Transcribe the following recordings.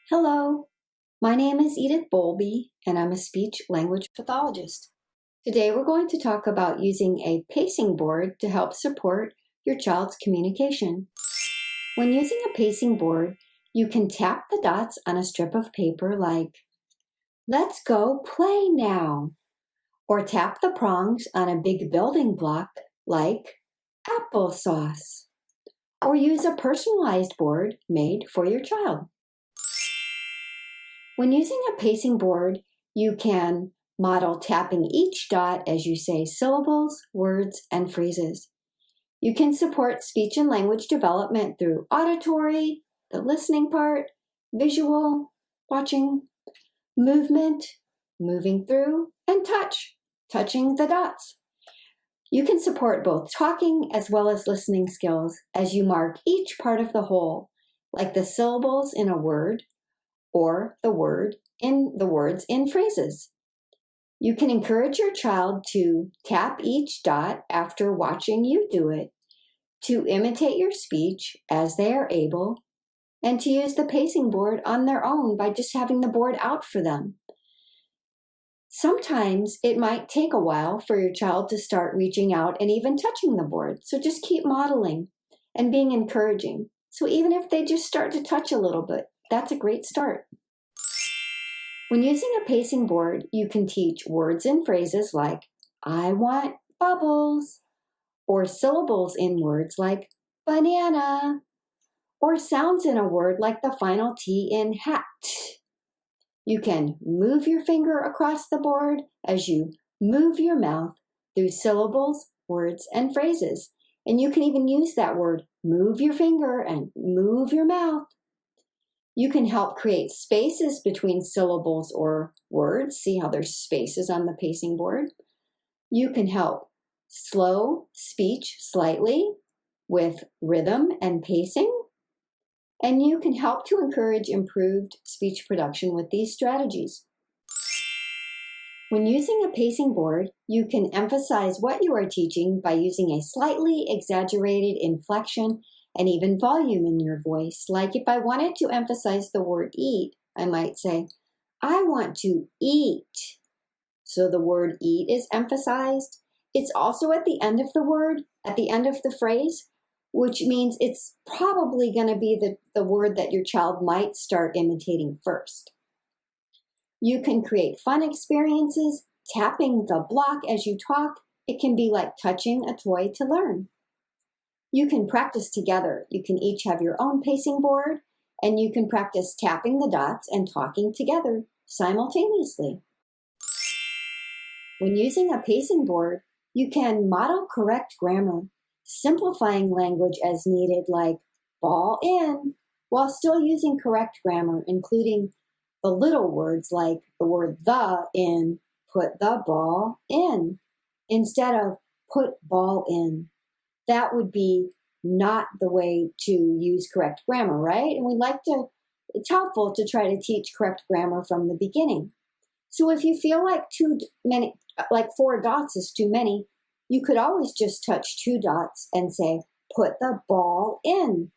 Hello, my name is Edith Bowlby, and I'm a speech language pathologist. Today we're going to talk about using a pacing board to help support your child's communication. When using a pacing board, you can tap the dots on a strip of paper like, "Let's go play now," or tap the prongs on a big building block like applesauce, or use a personalized board made for your child. When using a pacing board, you can model tapping each dot as you say syllables, words, and phrases. You can support speech and language development through auditory, the listening part, visual, watching, movement, moving through, and touch, touching the dots. You can support both talking as well as listening skills as you mark each part of the whole, like the syllables in a word, or the words in phrases. You can encourage your child to tap each dot after watching you do it, to imitate your speech as they are able, and to use the pacing board on their own by just having the board out for them. Sometimes it might take a while for your child to start reaching out and even touching the board, so just keep modeling and being encouraging. So even if they just start to touch a little bit, that's a great start. When using a pacing board, you can teach words and phrases like, "I want bubbles," or syllables in words like banana, or sounds in a word like the final T in hat. You can move your finger across the board as you move your mouth through syllables, words, and phrases. And you can even use that word, move your finger and move your mouth. You can help create spaces between syllables or words. See how there's spaces on the pacing board. You can help slow speech slightly with rhythm and pacing. And you can help to encourage improved speech production with these strategies. When using a pacing board, you can emphasize what you are teaching by using a slightly exaggerated inflection and even volume in your voice. Like if I wanted to emphasize the word eat, I might say, "I want to eat." So the word eat is emphasized. It's also at the end of the word, at the end of the phrase, which means it's probably going to be the word that your child might start imitating first. You can create fun experiences, tapping the block as you talk. It can be like touching a toy to learn. You can practice together. You can each have your own pacing board, and you can practice tapping the dots and talking together simultaneously. When using a pacing board, you can model correct grammar, simplifying language as needed, like ball in, while still using correct grammar, including the little words like the word the in, put the ball in, instead of put ball in. That would be not the way to use correct grammar, right? And it's helpful to try to teach correct grammar from the beginning. So if you feel like like 4 dots is too many, you could always just touch 2 dots and say, "Put the ball in."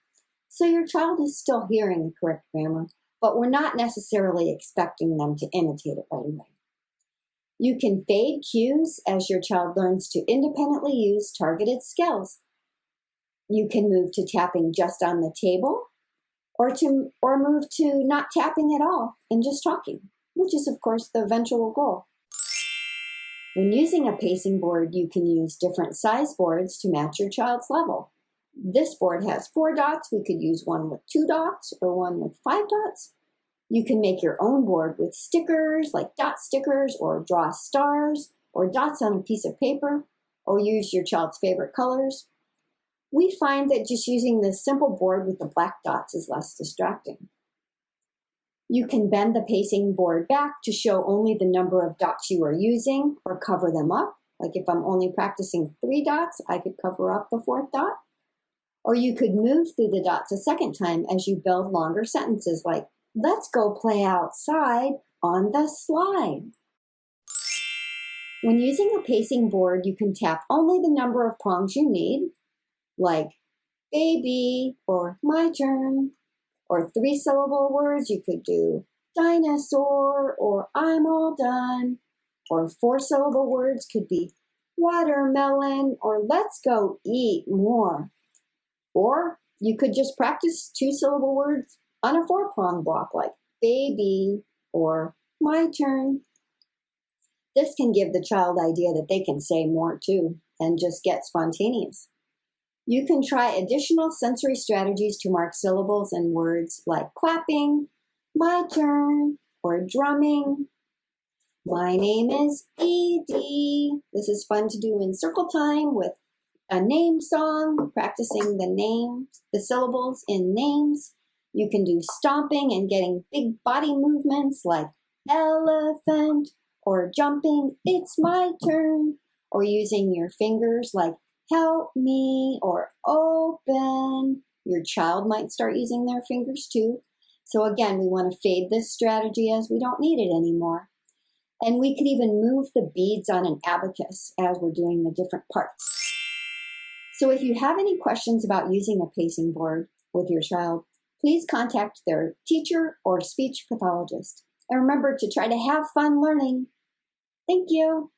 So your child is still hearing the correct grammar, but we're not necessarily expecting them to imitate it right away. You can fade cues as your child learns to independently use targeted skills. You can move to tapping just on the table, or move to not tapping at all and just talking, which is of course the eventual goal. When using a pacing board, you can use different size boards to match your child's level. This board has 4 dots. We could use one with 2 dots or one with 5 dots. You can make your own board with stickers, like dot stickers, or draw stars, or dots on a piece of paper, or use your child's favorite colors. We find that just using this simple board with the black dots is less distracting. You can bend the pacing board back to show only the number of dots you are using, or cover them up. Like if I'm only practicing 3 dots, I could cover up the 4th dot. Or you could move through the dots a second time as you build longer sentences like, "Let's go play outside on the slide." When using a pacing board, you can tap only the number of prongs you need, like baby or my turn, Or 3-syllable words, you could do dinosaur or I'm all done. Or 4-syllable words could be watermelon or let's go eat more. Or you could just practice 2-syllable words on a 4-prong block like baby or my turn. This can give the child idea that they can say more too and just get spontaneous. You can try additional sensory strategies to mark syllables and words like clapping, my turn, or drumming. My name is Edie. This is fun to do in circle time with a name song, practicing the syllables in names. You can do stomping and getting big body movements like elephant or jumping, it's my turn, or using your fingers like help me or open. Your child might start using their fingers too. So again, we want to fade this strategy as we don't need it anymore. And we could even move the beads on an abacus as we're doing the different parts. So if you have any questions about using a pacing board with your child, please contact their teacher or speech pathologist. And remember to try to have fun learning. Thank you.